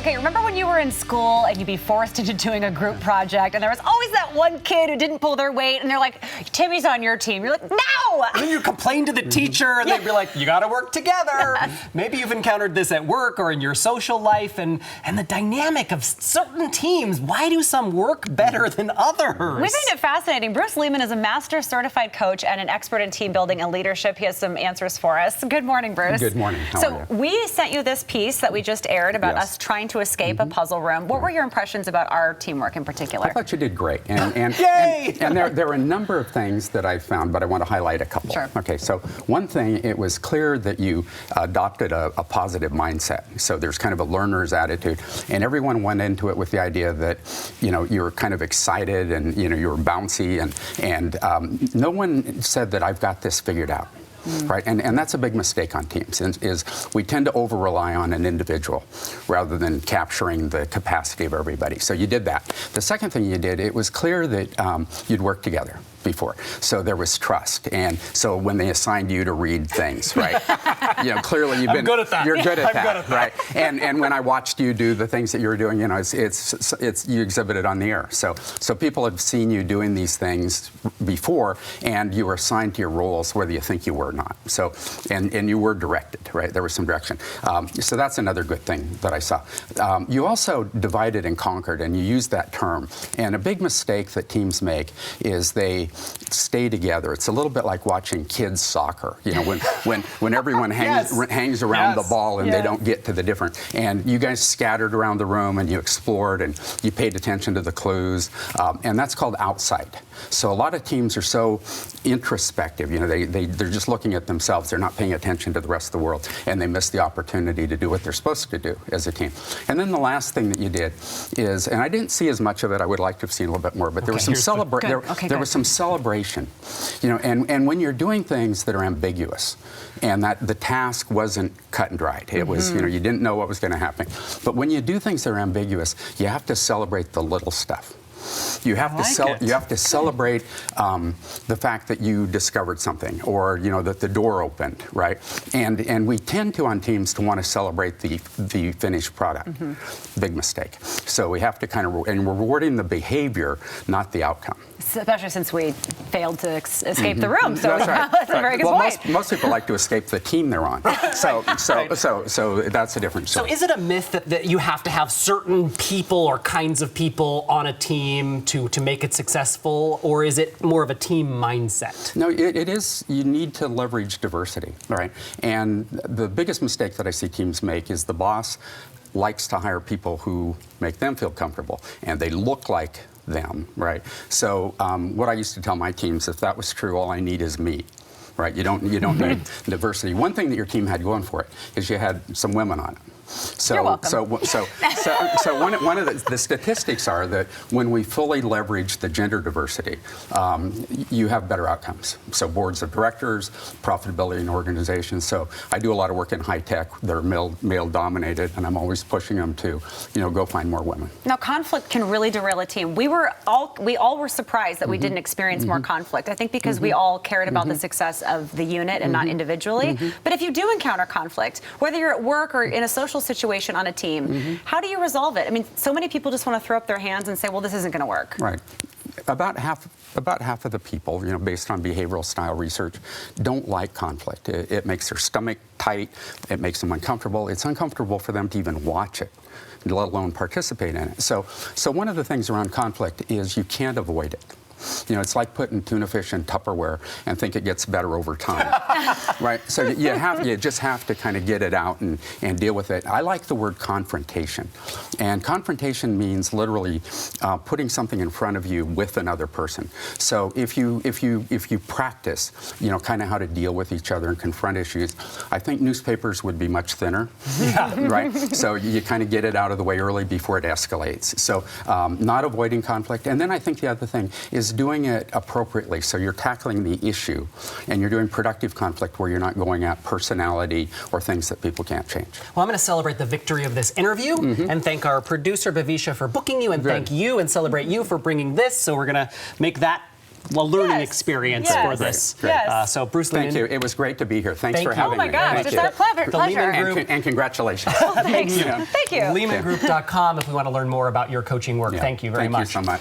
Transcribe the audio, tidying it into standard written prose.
Okay, remember when you were in school and you'd be forced into doing a group project and there was always that one kid who didn't pull their weight and they're like, Timmy's on your team. You're like, no! And then you complain to the teacher and they'd be like, you gotta work together. Maybe you've encountered this at work or in your social life and the dynamic of certain teams. Why do some work better than others? We find it fascinating. Bruce Leamon is a master certified coach and an expert in team building and leadership. He has some answers for us. Good morning, Bruce. Good morning. How are you? We sent you this piece that we just aired about us trying to escape a puzzle room. What were your impressions about our teamwork in particular? I thought you did great. And Yay! And there are a number of things that I found, but I want to highlight a couple. Sure. Okay, so one thing, it was clear that you adopted a positive mindset. So there's kind of a learner's attitude. And everyone went into it with the idea that, you know, you were kind of excited and, you know, you were bouncy. And no one said that I've got this figured out. Right, and that's a big mistake on teams, is we tend to over-rely on an individual rather than capturing the capacity of everybody. So you did that. The second thing you did, it was clear that you'd worked together before. So there was trust. And so when they assigned you to read things, right, you know, clearly you've been... I'm good at that. You're good at I'm that, good at that. right? And when I watched you do the things that you were doing, you know, it's you exhibited on the air. So people have seen you doing these things before, and you were assigned to your roles whether you think you were or not. So, and you were directed, right? There was some direction. So that's another good thing that I saw. You also divided and conquered, and you used that term. And a big mistake that teams make is they stay together. It's a little bit like watching kids soccer. You know, when everyone hangs around the ball and they don't get to the different. And you guys scattered around the room and you explored and you paid attention to the clues. And that's called outside. So a lot of teams are so introspective. You know, they're just looking at themselves. They're not paying attention to the rest of the world, and they miss the opportunity to do what they're supposed to do as a team. And then the last thing that you did is, and I didn't see as much of it. I would like to have seen a little bit more, but there was some there was some celebration. You know, and when you're doing things that are ambiguous, and that the task wasn't cut and dried, it was, you know, you didn't know what was going to happen. But when you do things that are ambiguous, you have to celebrate the little stuff. You have to celebrate the fact that you discovered something, or you know that the door opened, right? And we tend to on teams to want to celebrate the finished product. Big mistake. So we have to kind of and we're rewarding the behavior, not the outcome. Especially since we failed to escape the room. So that's right. that's a very good point. Most people like to escape the team they're on. So that's a different story. So is it a myth that you have to have certain people or kinds of people on a team to make it successful, or is it more of a team mindset? No, it is. You need to leverage diversity, right? And the biggest mistake that I see teams make is the boss likes to hire people who make them feel comfortable, and they look like them, right? So what I used to tell my teams, if that was true, all I need is me. Right? You don't need diversity. One thing that your team had going for it is you had some women on it. So, You're welcome. So one of the statistics are that when we fully leverage the gender diversity, you have better outcomes. So boards of directors, profitability in organizations. So I do a lot of work in high tech. They're male dominated, and I'm always pushing them to, you know, go find more women. Now, conflict can really derail a team. We all were surprised that we didn't experience more conflict. I think because we all cared about the success of the unit and not individually. But if you do encounter conflict, whether you're at work or in a social situation on a team, how do you resolve it? I mean, so many people just want to throw up their hands and say, well, this isn't going to work. Right. About half of the people, you know, based on behavioral style research, don't like conflict. It makes their stomach tight. It makes them uncomfortable. It's uncomfortable for them to even watch it, let alone participate in it. So one of the things around conflict is you can't avoid it. You know, it's like putting tuna fish in Tupperware and think it gets better over time, right? So you just have to kind of get it out and deal with it. I like the word confrontation, and confrontation means literally putting something in front of you with another person. So if you practice, you know, kind of how to deal with each other and confront issues, I think newspapers would be much thinner, right? So you kind of get it out of the way early before it escalates. So not avoiding conflict, and then I think the other thing is doing it appropriately. So you're tackling the issue, and you're doing productive conflict where you're not going at personality or things that people can't change. Well, I'm going to celebrate the victory of this interview and thank our producer, Bavisha, for booking you, and thank you and celebrate you for bringing this. So we're going to make that a learning Yes. experience Yes. for this. Great. Yes. So Bruce Thank Leamon, you. It was great to be here. Thanks Thank for you. having Oh my me. gosh, Thank it's you. our pleasure. The Leamon And, Group. and congratulations. Thanks. Yeah. Thank you. LeamonGroup.com if we want to learn more about your coaching work. Yeah. Thank you very much. Thank you so much.